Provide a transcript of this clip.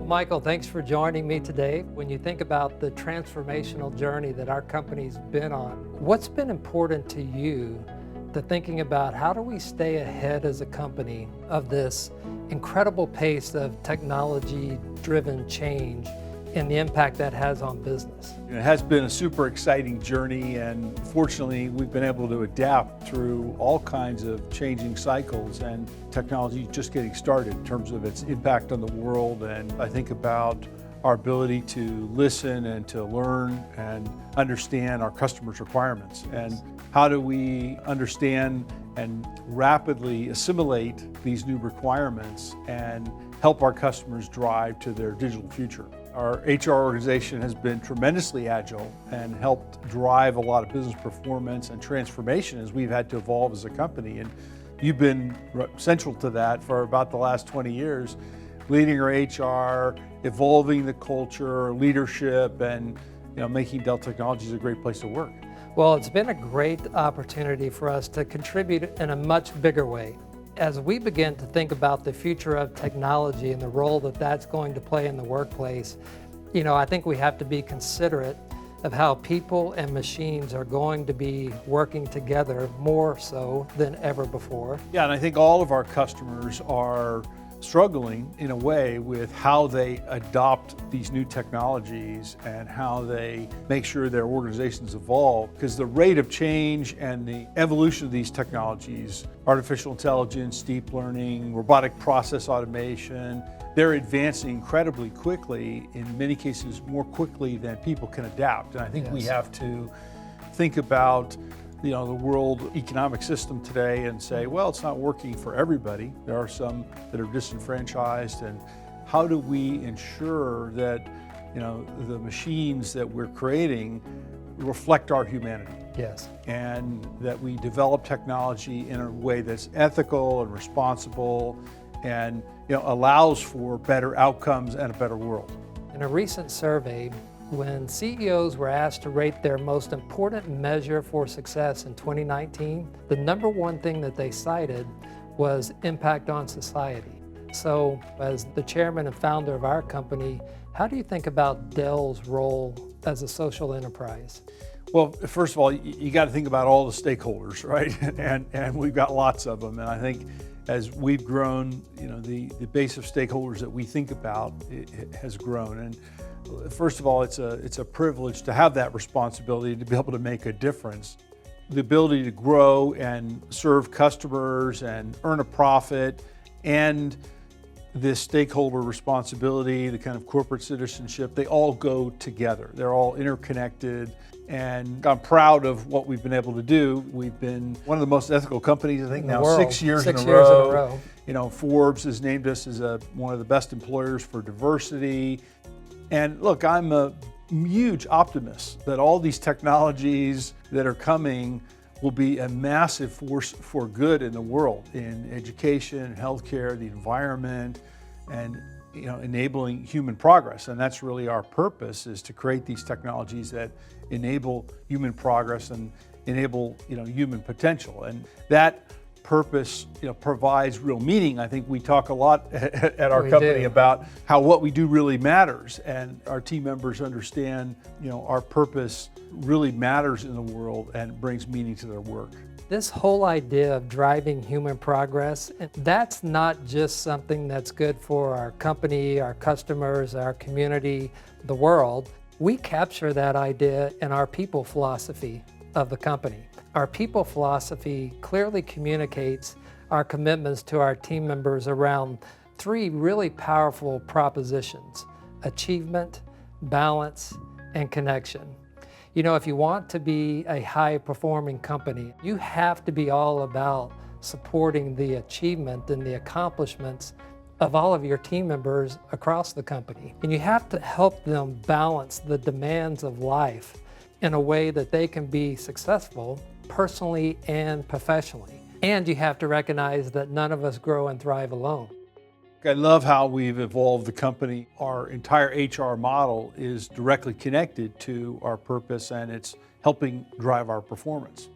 Michael, thanks for joining me today. When you think about the transformational journey that our company's been on, what's been important to you to thinking about how do we stay ahead as a company of this incredible pace of technology-driven change and the impact that has on business? It has been a super exciting journey, and fortunately we've been able to adapt through all kinds of changing cycles, and technology is just getting started in terms of its impact on the world. And I think about our ability to listen and to learn and understand our customers' requirements, and how do we understand and rapidly assimilate these new requirements and help our customers drive to their digital future. Our HR organization has been tremendously agile and helped drive a lot of business performance and transformation as we've had to evolve as a company. And you've been central to that for about the last 20 years, leading our HR, evolving the culture, leadership, and making Dell Technologies a great place to work. Well, it's been a great opportunity for us to contribute in a much bigger way. As we begin to think about the future of technology and the role that that's going to play in the workplace, I think we have to be considerate of how people and machines are going to be working together more so than ever before. Yeah, and I think all of our customers are struggling in a way with how they adopt these new technologies and how they make sure their organizations evolve, because the rate of change and the evolution of these technologies, artificial intelligence, deep learning, robotic process automation, they're advancing incredibly quickly, in many cases more quickly than people can adapt. And I think we have to think about the world economic system today and say, well, it's not working for everybody. There are some that are disenfranchised, and how do we ensure that the machines that we're creating reflect our humanity? Yes. And that we develop technology in a way that's ethical and responsible and allows for better outcomes and a better world. In a recent survey, when CEOs were asked to rate their most important measure for success in 2019, the number one thing that they cited was impact on society. So as the chairman and founder of our company, how do you think about Dell's role as a social enterprise? Well, first of all, you got to think about all the stakeholders, right? and we've got lots of them. And I think as we've grown, the base of stakeholders that we think about it has grown. And first of all, it's a privilege to have that responsibility to be able to make a difference. The ability to grow and serve customers and earn a profit, and this stakeholder responsibility, the kind of corporate citizenship, they all go together. They're all interconnected, and I'm proud of what we've been able to do. We've been one of the most ethical companies, I think, now 6 years in a row. Forbes has named us as one of the best employers for diversity. And look, I'm a huge optimist that all these technologies that are coming will be a massive force for good in the world, in education, healthcare, the environment, and enabling human progress. And that's really our purpose, is to create these technologies that enable human progress and enable human potential. And that purpose provides real meaning. I think we talk a lot at our company about how what we do really matters, and our team members understand our purpose really matters in the world and brings meaning to their work. This whole idea of driving human progress, that's not just something that's good for our company, our customers, our community, the world. We capture that idea in our people philosophy of the company. Our people philosophy clearly communicates our commitments to our team members around three really powerful propositions: achievement, balance, and connection. If you want to be a high-performing company, you have to be all about supporting the achievement and the accomplishments of all of your team members across the company. And you have to help them balance the demands of life in a way that they can be successful personally and professionally. And you have to recognize that none of us grow and thrive alone. I love how we've evolved the company. Our entire HR model is directly connected to our purpose, and it's helping drive our performance.